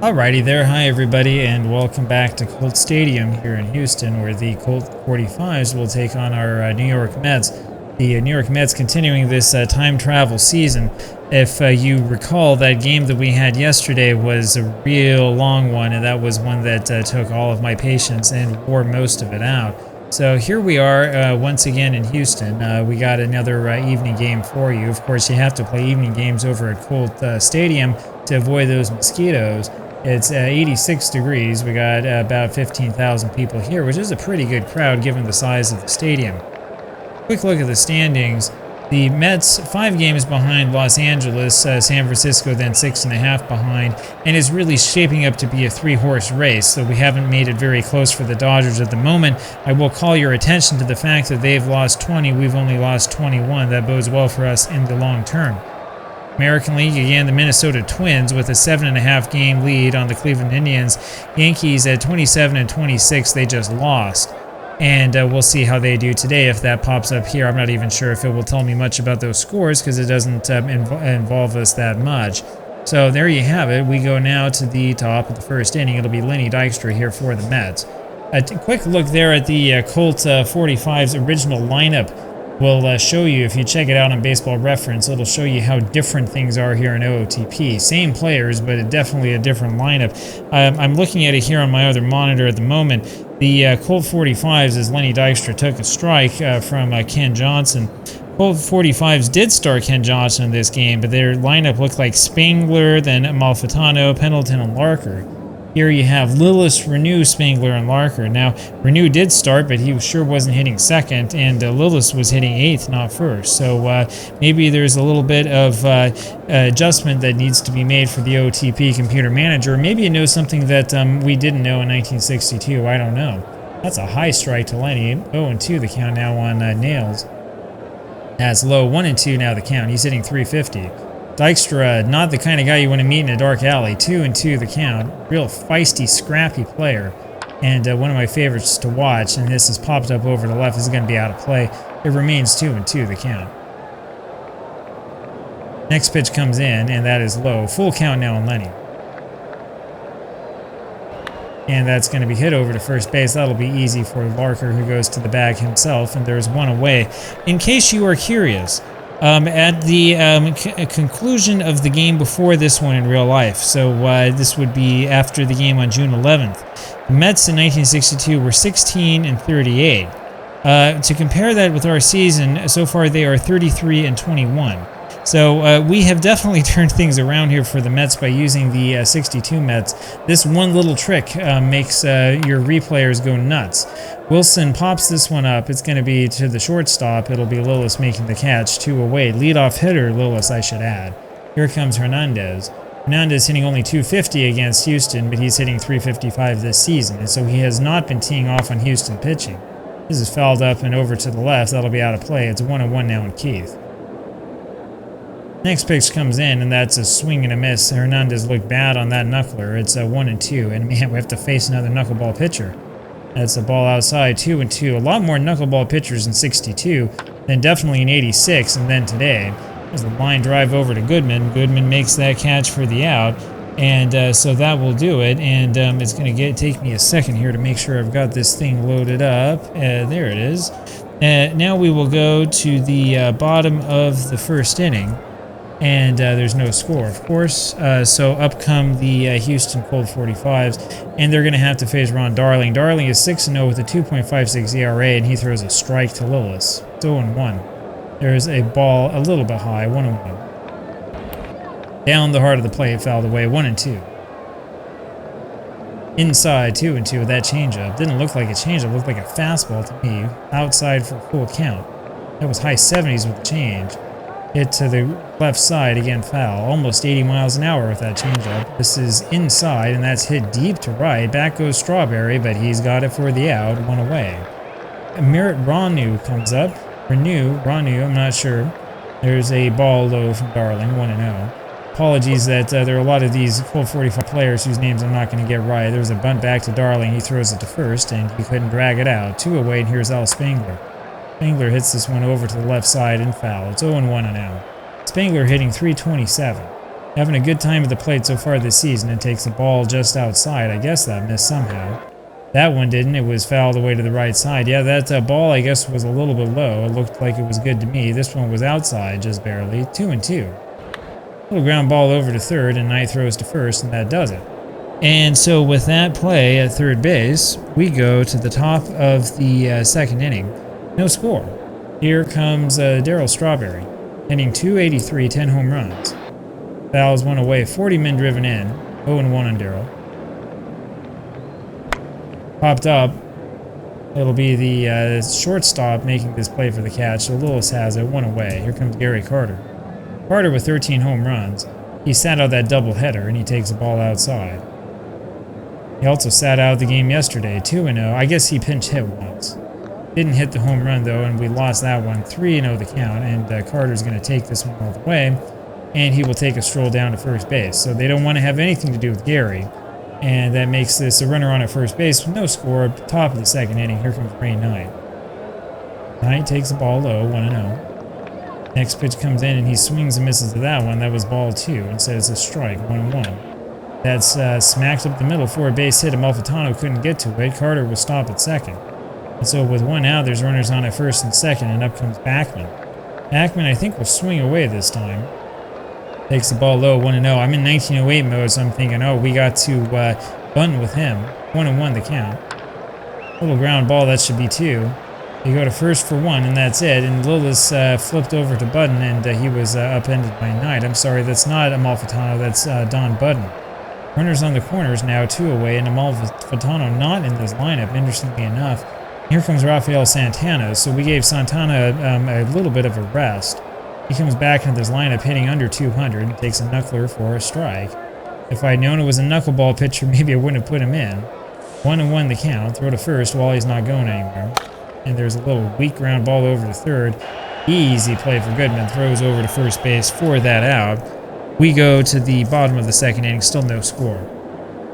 Alrighty there, hi everybody, and welcome back to Colt Stadium here in Houston, where the Colt 45s will take on our New York Mets. The New York Mets continuing this time travel season. If you recall, that game that we had yesterday was a real long one, and that was one that took all of my patience and wore most of it out. So here we are once again in Houston. We got another evening game for you. Of course, you have to play evening games over at Colt Stadium to avoid those mosquitoes. It's 86 degrees. We got about 15,000 people here, which is a pretty good crowd given the size of the stadium. Quick look at the standings. The Mets 5 games behind Los Angeles, San Francisco then 6.5 behind, and is really shaping up to be a 3-horse race, so we haven't made it very close for the Dodgers at the moment. I will call your attention to the fact that they've lost 20, we've only lost 21. That bodes well for us in the long term. American League, again, the Minnesota Twins with a 7.5 game lead on the Cleveland Indians. Yankees at 27 and 26, they just lost. And we'll see how they do today if that pops up here. I'm not even sure if it will tell me much about those scores because it doesn't involve us that much. So there you have it. We go now to the top of the first inning. It'll be Lenny Dykstra here for the Mets. A quick look there at the Colt 45's original lineup. Will show you, if you check it out on Baseball Reference, it'll show you how different things are here in OOTP. Same players, but definitely a different lineup. I'm looking at it here on my other monitor at the moment. The Colt 45s, as Lenny Dykstra took a strike from Ken Johnson. Colt 45s did start Ken Johnson in this game, but their lineup looked like Spangler, then Malfitano, Pendleton, and Larker. Here you have Lillis, Renew, Spangler, and Larker. Now, Renew did start, but he sure wasn't hitting second, and Lillis was hitting 8th, not 1st. So maybe there's a little bit of adjustment that needs to be made for the OOTP computer manager. Maybe it knows something that we didn't know in 1962. I don't know. That's a high strike to Lenny. 0-2 the count now on Nails. That's low. 1-2 now the count. He's hitting 350. Dykstra, not the kind of guy you want to meet in a dark alley. 2-2 the count. Real feisty, scrappy player. And one of my favorites to watch, and this has popped up over the left, this is going to be out of play. It remains 2-2 the count. Next pitch comes in, and that is low. Full count now on Lenny. And that's going to be hit over to first base. That'll be easy for Larker, who goes to the bag himself, and there's one away. In case you are curious, at the conclusion of the game before this one in real life, so this would be after the game on June 11th, the Mets in 1962 were 16 and 38. To compare that with our season, so far they are 33 and 21. So we have definitely turned things around here for the Mets by using the 62 Mets. This one little trick makes your replayers go nuts. Wilson pops this one up. It's going to be to the shortstop. It'll be Lillis making the catch. 2 away. Leadoff hitter Lillis, I should add. Here comes Hernandez. Hernandez hitting only 250 against Houston, but he's hitting 355 this season, and so he has not been teeing off on Houston pitching. This is fouled up and over to the left. That'll be out of play. It's 1-1 now in Keith. Next pitch comes in, and that's a swing and a miss. Hernandez looked bad on that knuckler. It's a 1-2, and man, we have to face another knuckleball pitcher. That's a ball outside, 2-2. A lot more knuckleball pitchers in 62 than definitely in 86, and then today. There's a line drive over to Goodman. Goodman makes that catch for the out, and so that will do it. And it's going to take me a second here to make sure I've got this thing loaded up. There it is. Now we will go to the bottom of the first inning. And there's no score, of course. So up come the Houston Colt 45s, and they're going to have to face Ron Darling. Darling is 6-0 with a 2.56 ERA, and he throws a strike to Lillis. It's 0-1. There's a ball a little bit high, 1-1. Down the heart of the plate, fouled away, 1-2. Inside, 2-2 with that changeup. Didn't look like a changeup, looked like a fastball to me. Outside for a full count. That was high 70s with the change. Hit to the left side, again foul. Almost 80 miles an hour with that changeup. This is inside, and that's hit deep to right. Back goes Strawberry, but he's got it for the out, 1 away. Merritt Ranu comes up. Ranu, I'm not sure. There's a ball low from Darling, 1-0. Apologies that there are a lot of these Colt 45 players whose names I'm not going to get right. There's a bunt back to Darling. He throws it to first, and he couldn't drag it out. 2 away, and here's Al Spangler. Spangler hits this one over to the left side and foul. It's 0-1 now. Spangler hitting 327. Having a good time at the plate so far this season, and takes the ball just outside. I guess that missed somehow. That one didn't. It was fouled away to the right side. Yeah, that ball, I guess, was a little bit low. It looked like it was good to me. This one was outside, just barely. 2-2. Little ground ball over to third, and Knight throws to first, and that does it. And so with that play at third base, we go to the top of the second inning. No score. Here comes Darryl Strawberry, hitting .283, 10 home runs. Fouls one away, 40 men driven in. 0-1 on Darryl. Popped up. It'll be the shortstop making this play for the catch. So Lillis has it, 1 away. Here comes Gary Carter. Carter with 13 home runs. He sat out that doubleheader, and he takes the ball outside. He also sat out the game yesterday, 2-0. I guess he pinch hit once. Didn't hit the home run, though, and we lost that one. 3-0 the count, and Carter's going to take this one all the way, and he will take a stroll down to first base. So they don't want to have anything to do with Gary, and that makes this a runner on at first base with no score. Top of the second inning, here comes Ray Knight. Knight takes the ball low, 1-0. Next pitch comes in, and he swings and misses to that one. That was ball 2, and says it's a strike, 1-1. That's smacked up the middle for a base hit. Amalfitano couldn't get to it. Carter will stop at second. And so with 1 out, there's runners on at first and second, and up comes Backman. Backman, I think, will swing away this time. Takes the ball low, 1-0. I'm in 1908 mode, so I'm thinking, oh, we got to bunt with him. 1-1 the count. Little ground ball, that should be 2. They go to first for 1, and that's it. And Lillis flipped over to Budden, and he was upended by Knight. I'm sorry, that's not Amalfitano, that's Don Budden. Runners on the corners now, 2 away, and Amalfitano not in this lineup, interestingly enough. Here comes Rafael Santana, so we gave Santana a little bit of a rest. He comes back into this lineup hitting under 200 and takes a knuckler for a strike. If I'd known it was a knuckleball pitcher, maybe I wouldn't have put him in. 1-1 the count, throw to first while he's not going anywhere. And there's a little weak ground ball over to third. Easy play for Goodman, throws over to first base for that out. We go to the bottom of the second inning, still no score.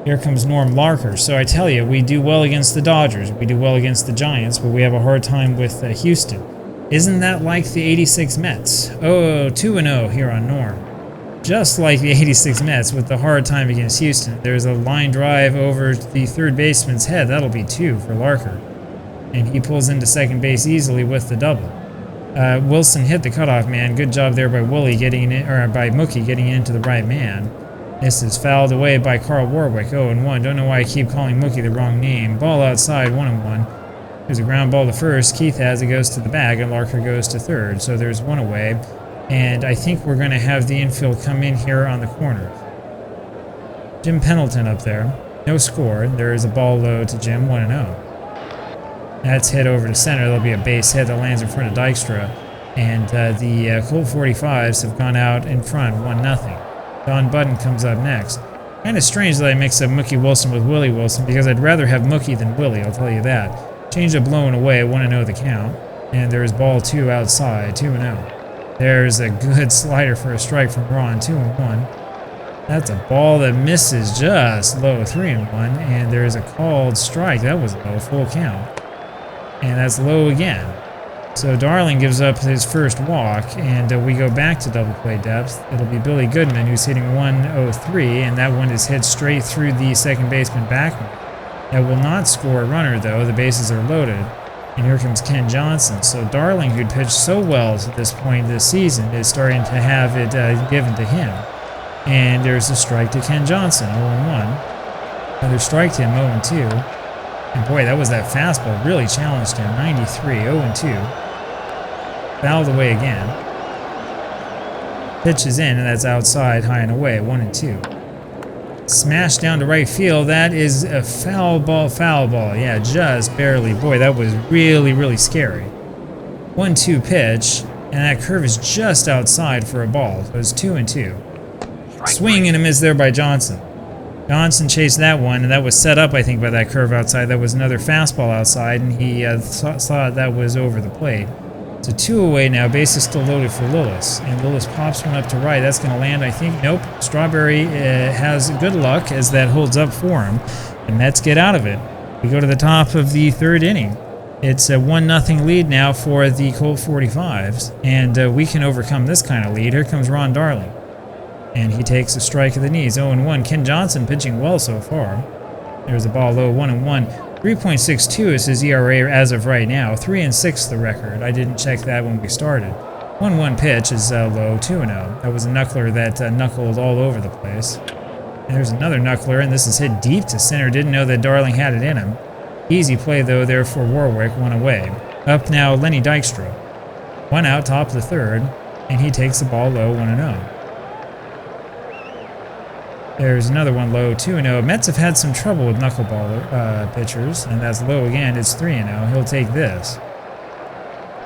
Here comes Norm Larker. So I tell you, we do well against the Dodgers, we do well against the Giants, but we have a hard time with Houston. Isn't that like the 86 Mets? Oh, 2-0 here on Norm. Just like the 86 Mets with the hard time against Houston. There's a line drive over the third baseman's head. That'll be 2 for Larker. And he pulls into second base easily with the double. Wilson hit the cutoff man. Good job there by Willie getting in, or by Mookie getting into the right man. This is fouled away by Carl Warwick. 0-1. Don't know why I keep calling Mookie the wrong name. Ball outside, 1-1. There's a ground ball to first. Keith has it, goes to the bag, and Larker goes to third. So there's 1 away. And I think we're going to have the infield come in here on the corner. Jim Pendleton up there. No score. There is a ball low to Jim, 1-0. That's hit over to center. There'll be a base hit that lands in front of Dykstra. And the Colt 45s have gone out in front, 1-0. Don Budden comes up next. Kind of strange that I mix up Mookie Wilson with Willie Wilson, because I'd rather have Mookie than Willie, I'll tell you that. Change up blown away, 1-0 the count. And there's ball 2 outside, 2-0. There's a good slider for a strike from Ron, 2-1. That's a ball that misses just low, 3-1. And there's a called strike. That was low, full count. And that's low again. So Darling gives up his first walk, and we go back to double play depth. It'll be Billy Goodman, who's hitting 103, and that one is hit straight through the second baseman Backman. That will not score a runner, though. The bases are loaded. And here comes Ken Johnson. So Darling, who'd pitched so well to this point this season, is starting to have it given to him. And there's a strike to Ken Johnson, 0-1. Another strike to him, 0-2. And boy, that was that fastball. Really challenged him, 93, 0-2. Fouled away again. Pitches in, and that's outside, high and away, 1-2. Smashed down to right field. That is a foul ball. Yeah, just barely. Boy, that was really, really scary. 1-2 pitch, and that curve is just outside for a ball. So it's 2-2. Swing and a miss there by Johnson. Johnson chased that one, and that was set up, I think, by that curve outside. That was another fastball outside, and he thought that was over the plate. So 2 away now, bases still loaded for Lillis. And Lillis pops one up to right. That's going to land, I think. Nope. Strawberry has good luck as that holds up for him. The Mets get out of it. We go to the top of the third inning. It's a 1-0 lead now for the Colt 45s. And we can overcome this kind of lead. Here comes Ron Darling. And he takes a strike of the knees. 0-1. Ken Johnson pitching well so far. There's a ball low. 1-1. 3.62 is his ERA as of right now. 3-6 the record. I didn't check that when we started. 1-1 pitch is low. 2-0. That was a knuckler that knuckled all over the place. And there's another knuckler, and this is hit deep to center. Didn't know that Darling had it in him. Easy play though there for Warwick. 1 away. Up now Lenny Dykstra. 1 out, top of the third, and he takes the ball low. 1-0. There's another one low, 2-0. Mets have had some trouble with knuckleballer pitchers, and that's low again. It's 3-0. He'll take this.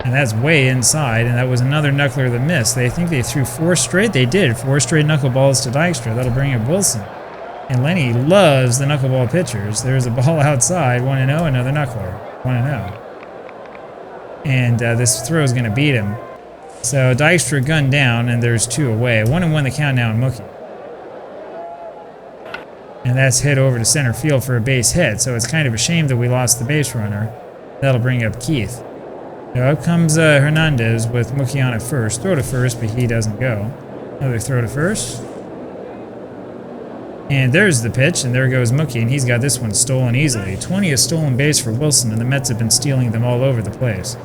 And that's way inside, and that was another knuckler that missed. They think they threw 4 straight. They did. 4 straight knuckleballs to Dykstra. That'll bring up Wilson. And Lenny loves the knuckleball pitchers. There's a ball outside, 1-0, another knuckler, 1-0. And this throw is going to beat him. So Dykstra gunned down, and there's 2 away. 1-1 the count now on Mookie. And that's hit over to center field for a base hit, so it's kind of a shame that we lost the base runner. That'll bring up Keith. Now up comes Hernandez with Mookie on at first. Throw to first, but he doesn't go. Another throw to first. And there's the pitch, and there goes Mookie, and he's got this one stolen easily. 20 is stolen base for Wilson, and the Mets have been stealing them all over the place.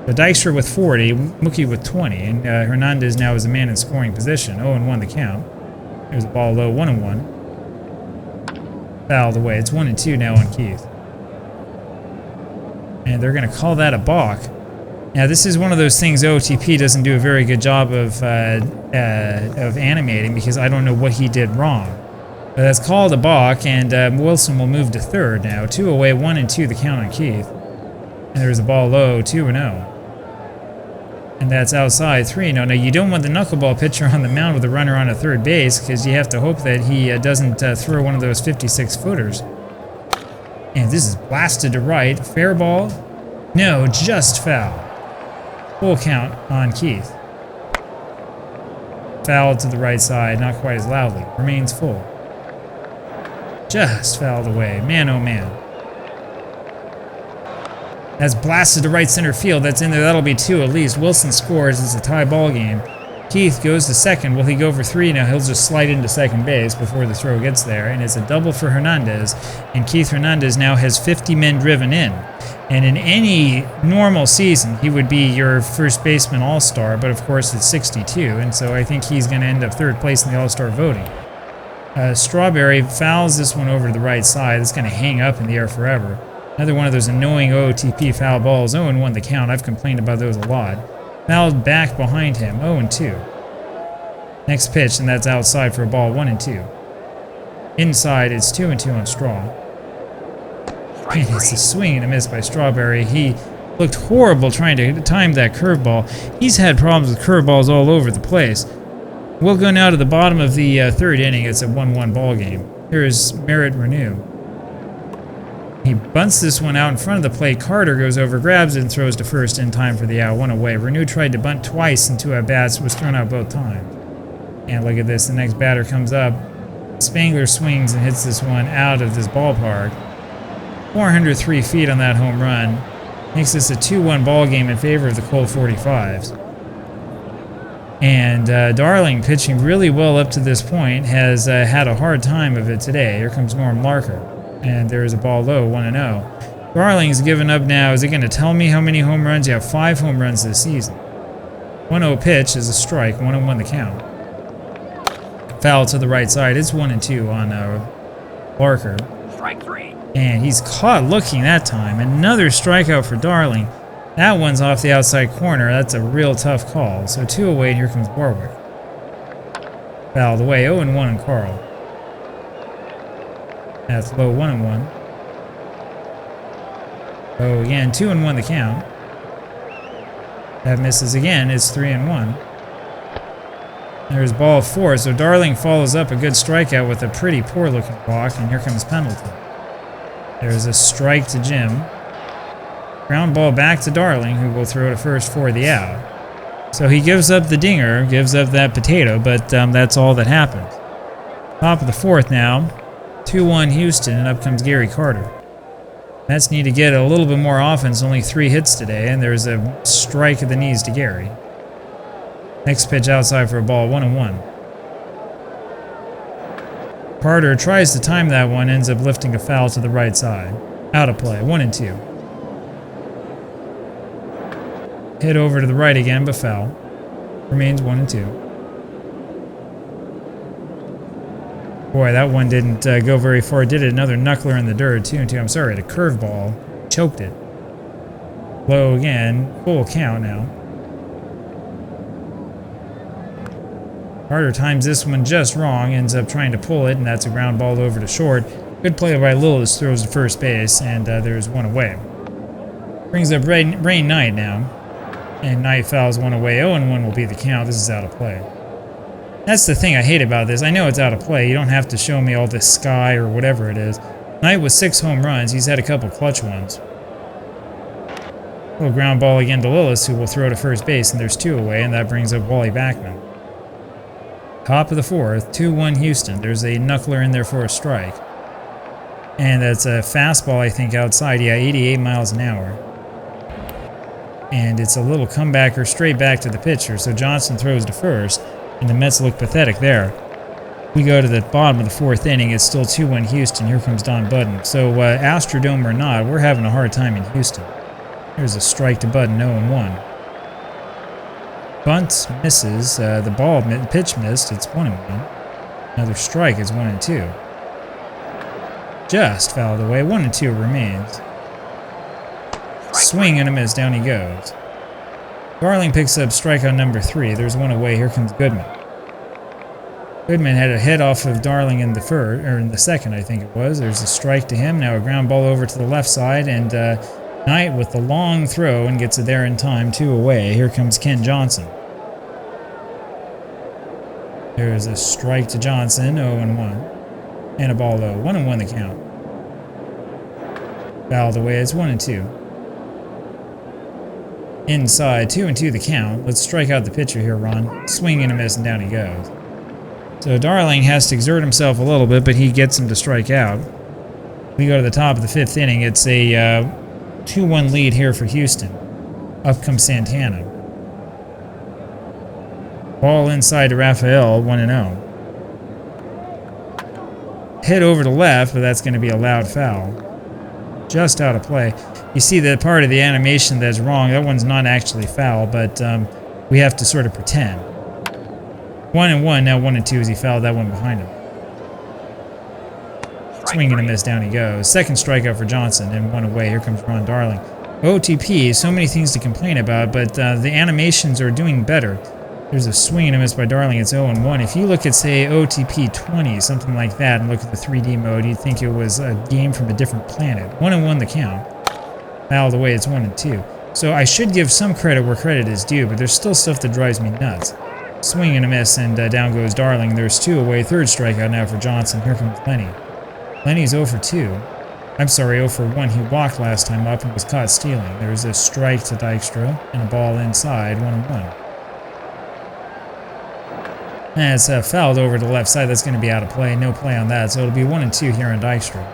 So Dykstra with 40, Mookie with 20, and Hernandez now is a man in scoring position. 0-1 the count. There's a ball low, 1-1. Fouled away. It's 1-2 now on Keith. And they're going to call that a balk. Now this is one of those things OOTP doesn't do a very good job of animating because I don't know what he did wrong. But that's called a balk, and Wilson will move to third now. 2 away, 1-2 the count on Keith. And there's a ball low, 2-0. And that's outside, 3-0. Now you don't want the knuckleball pitcher on the mound with a runner on a third base because you have to hope that he doesn't throw one of those 56-footers. And this is blasted to right. Fair ball? No, just foul. Full count on Keith. Fouled to the right side, not quite as loudly. Remains full. Just fouled away. Man, oh man. That's blasted to right center field. That's in there. That'll be 2 at least. Wilson scores. It's a tie ball game. Keith goes to second. Will he go for 3? Now he'll just slide into second base before the throw gets there. And it's a double for Hernandez. And Keith Hernandez now has 50 men driven in. And in any normal season, he would be your first baseman all-star. But of course, it's 62. And so I think he's going to end up third place in the all-star voting. Strawberry fouls this one over to the right side. It's going to hang up in the air forever. Another one of those annoying OOTP foul balls. 0-1 the count. I've complained about those a lot. Fouled back behind him. 0-2. Next pitch, and that's outside for a ball. 1-2. Inside, it's 2-2 on Straw. And it's a swing and a miss by Strawberry. He looked horrible trying to time that curveball. He's had problems with curveballs all over the place. We'll go now to the bottom of the third inning. It's a 1-1 ball game. Here's Merritt Renew. He bunts this one out in front of the plate. Carter goes over, grabs it, and throws to first in time for the out. 1 away. Renew tried to bunt twice into at-bats, was thrown out both times. And look at this. The next batter comes up. Spangler swings and hits this one out of this ballpark. 403 feet on that home run. Makes this a 2-1 ball game in favor of the Colt 45s. And Darling, pitching really well up to this point, has had a hard time of it today. Here comes Norm Larker. And there's a ball low, 1-0. Darling's given up now. Is it going to tell me how many home runs? You have 5 home runs this season. 1-0 pitch is a strike, 1-1 the count. Foul to the right side. It's 1-2 on Larker. Strike 3. And he's caught looking that time. Another strikeout for Darling. That one's off the outside corner. That's a real tough call. So 2 away, and here comes Warwick. Fouled away, 0-1 on Carl. That's low, 1-1. Oh, again, 2-1 the count. That misses again. It's 3-1. There's ball 4. So Darling follows up a good strikeout with a pretty poor-looking walk, and here comes Pendleton. There's a strike to Jim. Ground ball back to Darling, who will throw to first for the out. So he gives up the dinger, gives up that potato, but that's all that happens. Top of the 4th now. 2-1 Houston, and up comes Gary Carter. Mets need to get a little bit more offense, only 3 hits today, and there's a strike of the knees to Gary. Next pitch outside for a ball, 1-1. Carter tries to time that one, ends up lifting a foul to the right side. Out of play, 1 and 2. Hit over to the right again, but foul. Remains 1 and 2. Boy, that one didn't go very far. Did it another knuckler in the dirt, 2 and 2. I'm sorry, the curveball choked it. Low again, full count now. Carter times this one just wrong, ends up trying to pull it, and that's a ground ball over to short. Good play by Lillis, throws to first base, and there's one away. Brings up Rain Knight now, and Knight fouls one away. 0-1 will be the count. This is out of play. That's the thing I hate about this. I know it's out of play. You don't have to show me all this sky or whatever it is. Knight with 6 home runs. He's had a couple clutch ones. Little ground ball again to Lillis, who will throw to first base, and there's 2 away, and that brings up Wally Backman. Top of the 4th, 2-1 Houston. There's a knuckler in there for a strike. And that's a fastball, I think, outside. Yeah, 88 miles an hour. And it's a little comebacker straight back to the pitcher. So Johnson throws to first, and the Mets look pathetic there. We go to the bottom of the 4th inning. It's still 2-1 Houston. Here comes Don Budden. So Astrodome or not, we're having a hard time in Houston. There's a strike to Budden, 0-1. Bunt misses. The ball pitch missed. It's 1-1. Another strike is 1 and 2. Just fouled away. 1 and 2 remains. Swing and a miss. Down he goes. Darling picks up strikeout number 3. There's 1 away. Here comes Goodman. Goodman had a hit off of Darling in the first, or in the second, I think it was. There's a strike to him. Now a ground ball over to the left side, and Knight with the long throw and gets it there in time. 2 away. Here comes Ken Johnson. There's a strike to Johnson. 0-1. And a ball low. 1-1 the count. Fouled away. It's 1 and 2. Inside. 2 and 2 the count. Let's strike out the pitcher here, Ron. Swing and a miss, and down he goes. So Darling has to exert himself a little bit, but he gets him to strike out. We go to the top of the 5th inning. It's a 2-1 lead here for Houston. Up comes Santana. Ball inside to Raphael, 1-0. Hit over to left, but that's going to be a loud foul. Just out of play. You see that part of the animation that's wrong. That one's not actually foul, but we have to sort of pretend. 1-1, now 1 and 2 as he fouled that one behind him. Swing and a miss, down he goes. Second strikeout for Johnson, and 1 away. Here comes Ron Darling. OOTP, so many things to complain about, but the animations are doing better. There's a swing and a miss by Darling. It's 0-1. If you look at, say, OOTP 20, something like that, and look at the 3D mode, you'd think it was a game from a different planet. 1-1 the count. Fouled away, it's 1 and 2. So I should give some credit where credit is due, but there's still stuff that drives me nuts. Swing and a miss, and down goes Darling. There's 2 away. Third strikeout now for Johnson. Here comes Lenny. Lenny's 0 for 2. I'm sorry, 0 for 1. He walked last time up and was caught stealing. There's a strike to Dykstra and a ball inside, 1-1. And it's fouled over to the left side. That's going to be out of play. No play on that. So it'll be 1 and 2 here on Dykstra.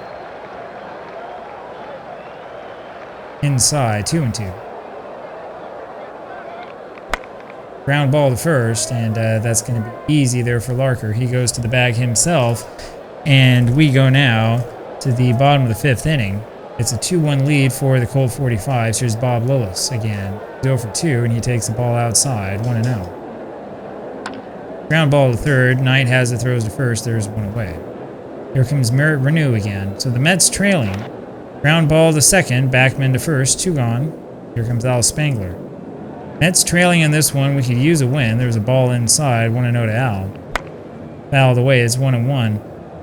Inside, 2 and 2. Ground ball to first, and that's going to be easy there for Larker. He goes to the bag himself, and we go now to the bottom of the 5th inning. It's a 2-1 lead for the Colt 45s. Here's Bob Lillis again. 0 for 2, and he takes the ball outside, 1-0. Ground ball to third. Knight has it, throws to first. There's 1 away. Here comes Merritt Renew again. So the Mets trailing. Ground ball to second. Backman to first. 2 gone. Here comes Al Spangler. Mets trailing in this one. We could use a win. There's a ball inside. 1-0 to Al. Fouled away. It's 1-1.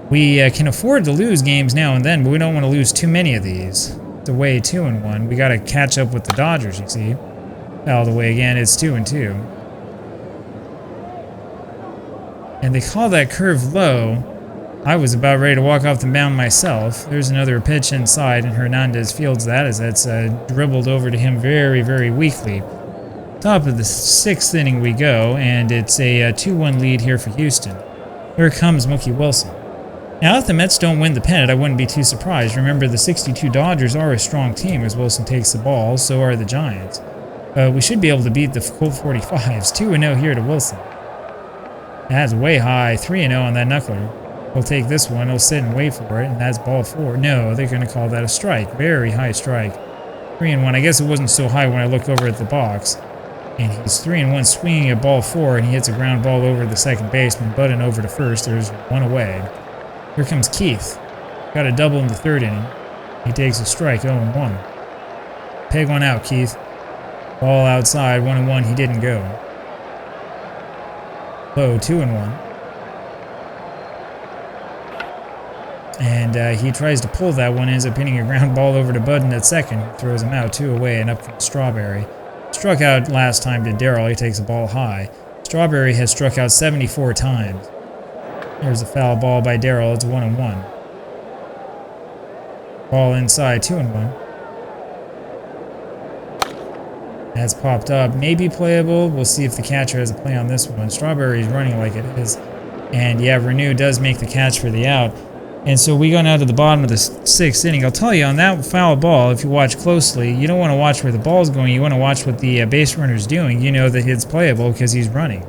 We can afford to lose games now and then, but we don't want to lose too many of these. It's away 2-1. We got to catch up with the Dodgers, you see. Fouled away again. It's 2-2. And they call that curve low. I was about ready to walk off the mound myself. There's another pitch inside, and Hernandez fields that as that's dribbled over to him very, very weakly. Top of the 6th inning we go, and it's a 2-1 lead here for Houston. Here comes Mookie Wilson. Now, if the Mets don't win the pennant, I wouldn't be too surprised. Remember, the 62 Dodgers are a strong team as Wilson takes the ball. So are the Giants. We should be able to beat the Colt 45s. 2-0 here to Wilson. That's way high. 3-0 on that knuckler. He'll take this one, he'll sit and wait for it, and that's ball 4. No, they're going to call that a strike. Very high strike. 3-1. I guess it wasn't so high when I look over at the box. And he's 3-1 swinging at ball 4, and he hits a ground ball over the second baseman, button over to first. There's one away. Here comes Keith. Got a double in the third inning. He takes a strike, 0-1. Peg one out, Keith. Ball outside, 1-1. He didn't go. Low, 2-1. And he tries to pull that one, ends up hitting a ground ball over to Budden at second. Throws him out, 2 away, and up comes Strawberry. Struck out last time to Darrell. He takes a ball high. Strawberry has struck out 74 times. There's a foul ball by Darrell. It's 1-1. Ball inside, 2-1. That's popped up. Maybe playable. We'll see if the catcher has a play on this one. Strawberry's running like it is. And yeah, Renew does make the catch for the out. And so we go now to the bottom of the 6th inning. I'll tell you, on that foul ball, if you watch closely, you don't want to watch where the ball's going. You want to watch what the base runner's doing. You know that it's playable because he's running.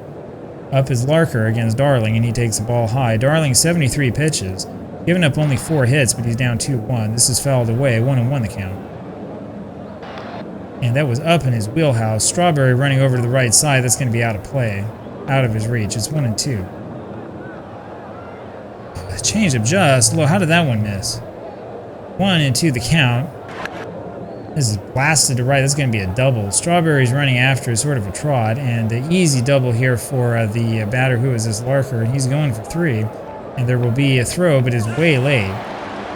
Up is Larker against Darling, and he takes the ball high. Darling, 73 pitches. Giving up only 4 hits, but he's down 2-1. This is fouled away. 1-1 the count. And that was up in his wheelhouse. Strawberry running over to the right side. That's going to be out of play. Out of his reach. It's 1-2. Change up just low. How did that one miss? 1-2 the count. This is blasted to right. That's going to be a double. Strawberry's running after sort of a trot, and an easy double here for the batter who is this Larker, and he's going for 3. And there will be a throw, but it's way late.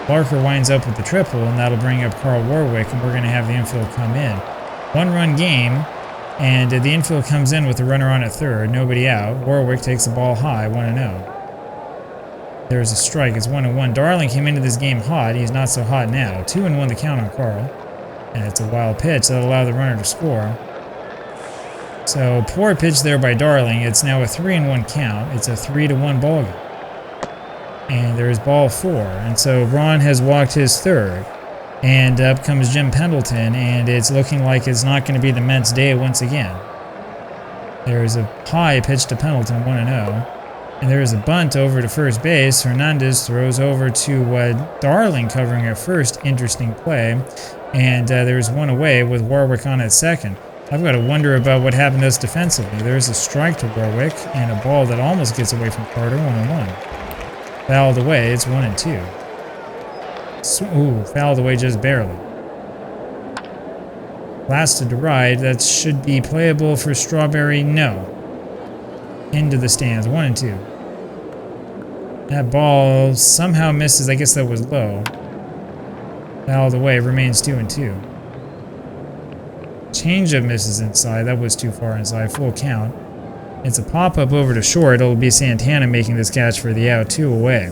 Larker winds up with the triple, and that'll bring up Carl Warwick, and we're going to have the infield come in. 1-run game, and the infield comes in with a runner on at third, nobody out. Warwick takes the ball high, 1-0. There's a strike. It's 1-1. Darling came into this game hot. He's not so hot now. 2-1 the count on Carl. And it's a wild pitch that'll allow the runner to score. So poor pitch there by Darling. It's now a 3-1 count. It's a 3-1 ball game. And there's ball 4. And so Ron has walked his third. And up comes Jim Pendleton. And it's looking like it's not going to be the Mets' day once again. There's a high pitch to Pendleton, 1-0. And there is a bunt over to first base. Hernandez throws over to Darling covering at first. Interesting play. And there's one away with Warwick on at second. I've got to wonder about what happened to us defensively. There's a strike to Warwick and a ball that almost gets away from Carter. 1-1. Fouled away. It's 1-2. Ooh, fouled away just barely. Blasted to right. That should be playable for Strawberry. No. Into the stands, 1-2. That ball somehow misses. I guess that was low. Fouled away, remains 2-2. Changeup misses inside. That was too far inside. Full count. It's a pop-up over to short. It'll be Santana making this catch for the out. 2 away.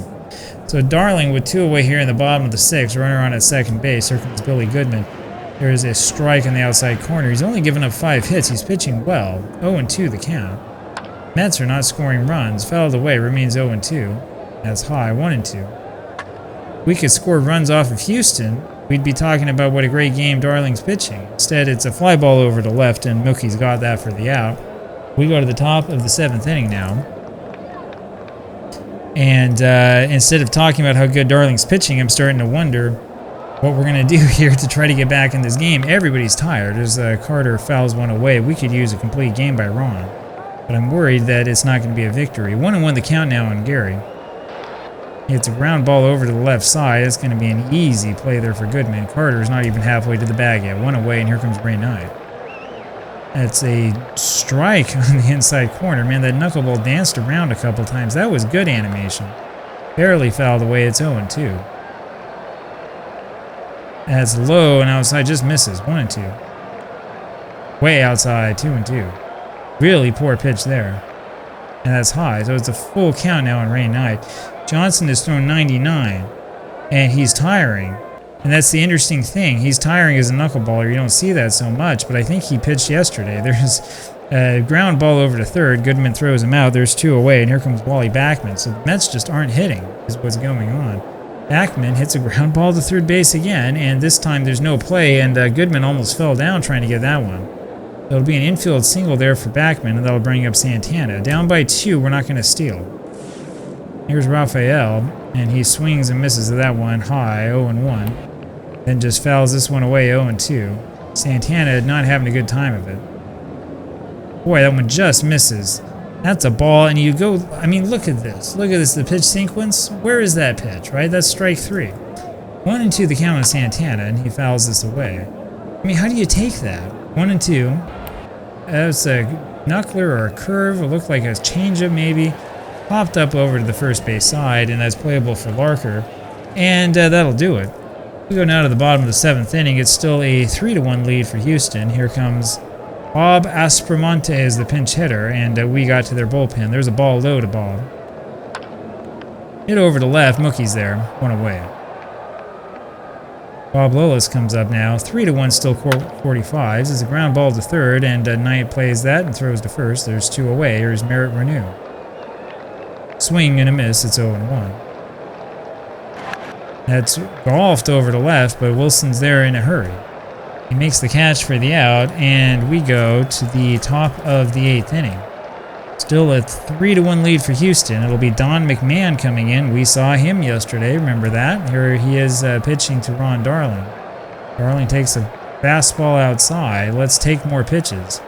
So Darling with 2 away here in the bottom of the 6th. Runner on at second base. Here comes Billy Goodman. There is a strike in the outside corner. He's only given up 5 hits. He's pitching well. 0-2 the count. Mets are not scoring runs. Fouled away, remains 0-2. That's high, 1-2. We could score runs off of Houston. We'd be talking about what a great game Darling's pitching. Instead, it's a fly ball over to left, and Mookie's got that for the out. We go to the top of the 7th inning now. And instead of talking about how good Darling's pitching, I'm starting to wonder what we're going to do here to try to get back in this game. Everybody's tired. As Carter fouls one away, we could use a complete game by Ron. But I'm worried that it's not going to be a victory. 1-1 the count now on Gary. It's a ground ball over to the left side. It's going to be an easy play there for Goodman. Carter's not even halfway to the bag yet. 1 away, and here comes Ray Knight. That's a strike on the inside corner. Man, that knuckleball danced around a couple times. That was good animation. Barely fouled away. It's 0-2. That's low and outside. Just misses. 1-2. Way outside. 2-2. Really poor pitch there. And that's high. So it's a full count now on Ray Knight. Johnson has thrown 99. And he's tiring. And that's the interesting thing. He's tiring as a knuckleballer. You don't see that so much. But I think he pitched yesterday. There's a ground ball over to third. Goodman throws him out. There's 2 away. And here comes Wally Backman. So the Mets just aren't hitting is what's going on. Backman hits a ground ball to third base again. And this time there's no play. And Goodman almost fell down trying to get that one. There'll be an infield single there for Backman, and that'll bring up Santana. Down by 2, we're not going to steal. Here's Raphael, and he swings and misses that one high, 0-1. Then just fouls this one away, 0-2. Santana not having a good time of it. Boy, that one just misses. That's a ball, and you go, I mean, look at this. Look at this, the pitch sequence. Where is that pitch, right? That's strike 3. 1-2 the count on Santana, and he fouls this away. I mean, how do you take that? 1-2. That's a knuckler or a curve. It looked like a changeup, maybe. Popped up over to the first base side, and that's playable for Larker. And that'll do it. We go now to the bottom of the 7th inning. It's still a 3-1 lead for Houston. Here comes Bob Aspromonte as the pinch hitter, and we got to their bullpen. There's a ball low to Bob. Hit over to left. Mookie's there. 1 away. Bob Lillis comes up now. 3-1 still 45s. It's a ground ball to third, and Knight plays that and throws to first. There's 2 away. Here's Merritt Renew. Swing and a miss. It's 0-1. That's golfed over to left, but Wilson's there in a hurry. He makes the catch for the out, and we go to the top of the 8th inning. Still a 3-1 lead for Houston. It'll be Don McMahon coming in. We saw him yesterday, remember that? Here he is pitching to Ron Darling. Darling takes a fastball outside. Let's take more pitches.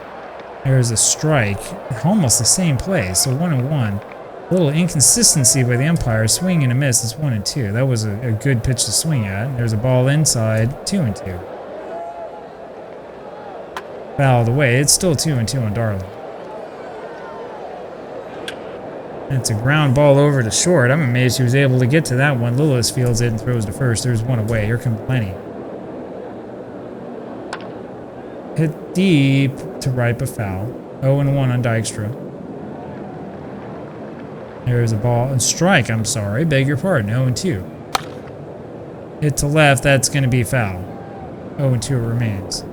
There's a strike. Almost the same play, so 1-1. A little inconsistency by the umpire. Swing and a miss. It's 1-2. That was a good pitch to swing at. There's a ball inside. 2-2. Fouled away. It's still 2-2 on Darling. That's a ground ball over to short. I'm amazed he was able to get to that one. Lillis fields it and throws to first. There's 1 away. Here comes Lenny. Hit deep to right, but foul. 0-1 on Dykstra. There's a ball and strike. I'm sorry. Beg your pardon. 0-2. Hit to left. That's going to be foul. 0-2 remains.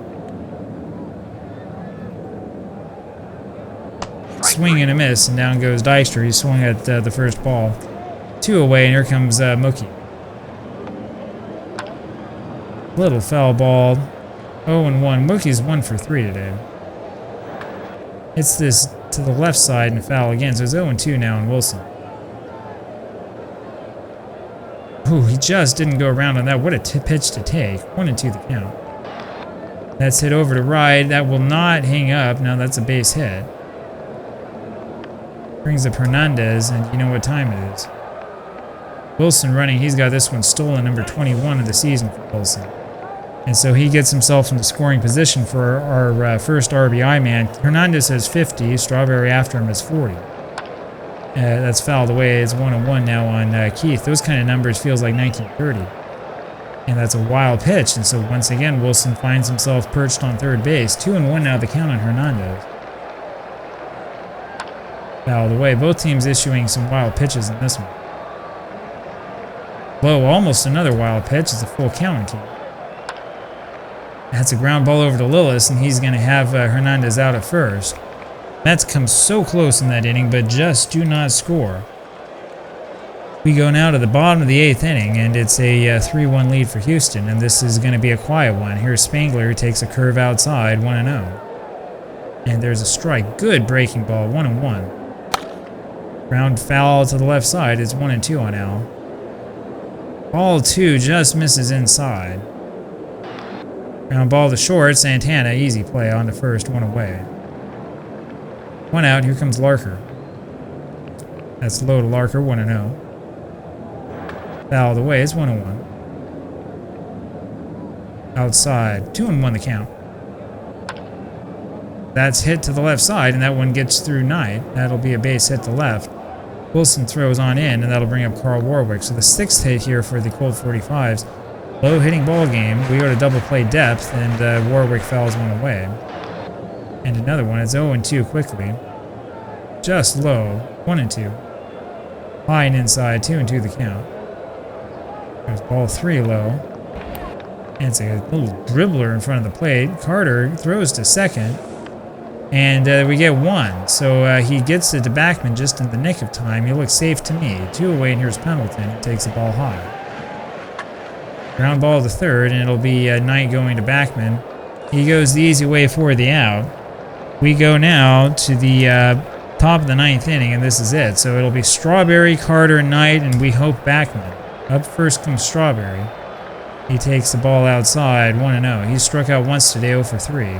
Swing and a miss, and down goes Dykstra. He swung at the first ball. 2 away, and here comes Mookie. Little foul ball. 0-1. Mookie's 1 for 3 today. Hits this to the left side and foul again, so it's 0-2 now on Wilson. Ooh, he just didn't go around on that. What a pitch to take. 1-2 the count. That's hit over to right. That will not hang up. Now that's a base hit. Brings up Hernandez, and you know what time it is. Wilson running. He's got this one stolen, number 21 of the season for Wilson. And so he gets himself into scoring position for our first RBI man. Hernandez has 50. Strawberry after him has 40. That's fouled away. It's 1-1 now on Keith. Those kind of numbers feels like 1930. And that's a wild pitch. And so once again, Wilson finds himself perched on third base. 2-1 now the count on Hernandez. Fouled away. Both teams issuing some wild pitches in this one. Low, almost another wild pitch. It's a full count. That's a ground ball over to Lillis, and he's going to have Hernandez out at first. Mets come so close in that inning, but just do not score. We go now to the bottom of the 8th inning, and it's a 3-1 lead for Houston, and this is going to be a quiet one. Here's Spangler, who takes a curve outside, 1-0. And there's a strike. Good breaking ball, 1-1. Ground foul to the left side. It's 1-2 on Al. Ball 2 just misses inside. Ground ball to short. Santana, easy play on to first, 1 away. 1 out. Here comes Larker. That's low to Larker, 1-0. Fouled away. It's 1-1. Outside. 2-1 the count. That's hit to the left side, and that one gets through Knight. That'll be a base hit to left. Wilson throws on in, and that'll bring up Carl Warwick. So the 6th hit here for the Colt 45s. Low hitting ball game. We go to double play depth, and Warwick fouls 1 away. And another one. It's 0-2 quickly. Just low. 1-2. High and inside. 2-2 the count. There's ball 3 low. And it's a little dribbler in front of the plate. Carter throws to second. And we get 1. So he gets it to Backman just in the nick of time. He looks safe to me. 2 away, and here's Pendleton. He takes the ball high. Ground ball to third, and it'll be Knight going to Backman. He goes the easy way for the out. We go now to the top of the 9th inning, and this is it. So it'll be Strawberry, Carter, Knight, and we hope Backman. Up first comes Strawberry. He takes the ball outside, 1-0. He struck out once today, 0 for 3.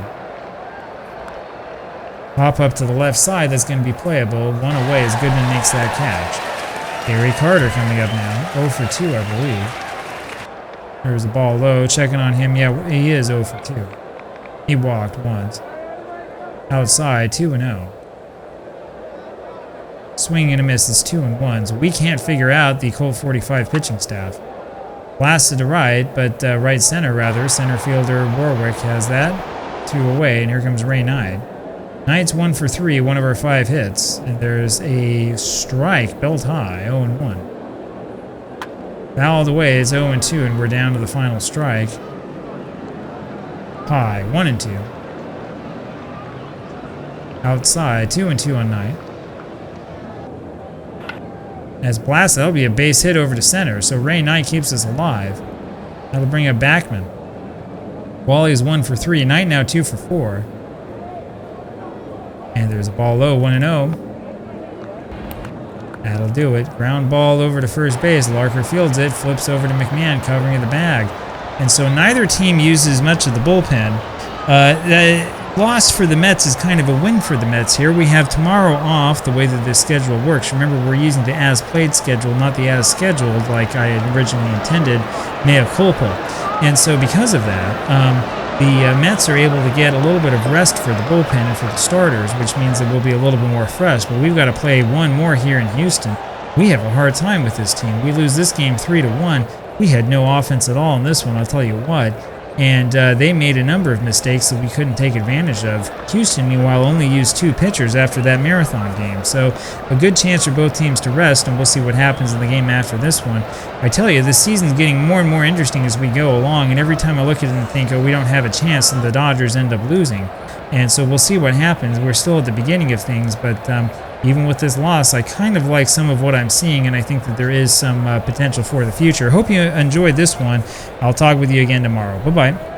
Pop up to the left side, that's going to be playable. One away as Goodman makes that catch. Gary Carter coming up now, 0 for 2, I believe. There's the ball low, checking on him. Yeah, he is 0 for 2. He walked once. Outside, 2-0. Swing and a miss is 2-1. So we can't figure out the Colt 45 pitching staff. Blasted to right, but right center rather. Center fielder Warwick has that. 2 away, and here comes Ray Knight. Knight's 1 for 3, one of our 5 hits. And there's a strike, belt high, 0-1. Fouled away, it's 0-2, and we're down to the final strike. High, 1-2. Outside, 2-2 on Knight. As blasted, that'll be a base hit over to center, so Ray Knight keeps us alive. That'll bring up Backman. Wally's 1 for 3, Knight now 2 for 4. And there's a ball low, 1-0. That'll do it. Ground ball over to first base. Larker fields it, flips over to McMahon, covering the bag. And so neither team uses much of the bullpen. The loss for the Mets is kind of a win for the Mets here. We have tomorrow off, the way that this schedule works. Remember, we're using the as-played schedule, not the as-scheduled like I had originally intended, mea culpa. And so because of that, the Mets are able to get a little bit of rest for the bullpen and for the starters, which means that we'll be a little bit more fresh. But we've got to play one more here in Houston. We have a hard time with this team. We lose this game 3-1. We had no offense at all in this one, I'll tell you what. And they made a number of mistakes that we couldn't take advantage of. Houston, meanwhile, only used 2 pitchers after that marathon game. So a good chance for both teams to rest, and we'll see what happens in the game after this one. I tell you, this season's getting more and more interesting as we go along, and every time I look at it and think, oh, we don't have a chance, and the Dodgers end up losing. And so we'll see what happens. We're still at the beginning of things, but even with this loss, I kind of like some of what I'm seeing, and I think that there is some potential for the future. Hope you enjoyed this one. I'll talk with you again tomorrow. Bye-bye.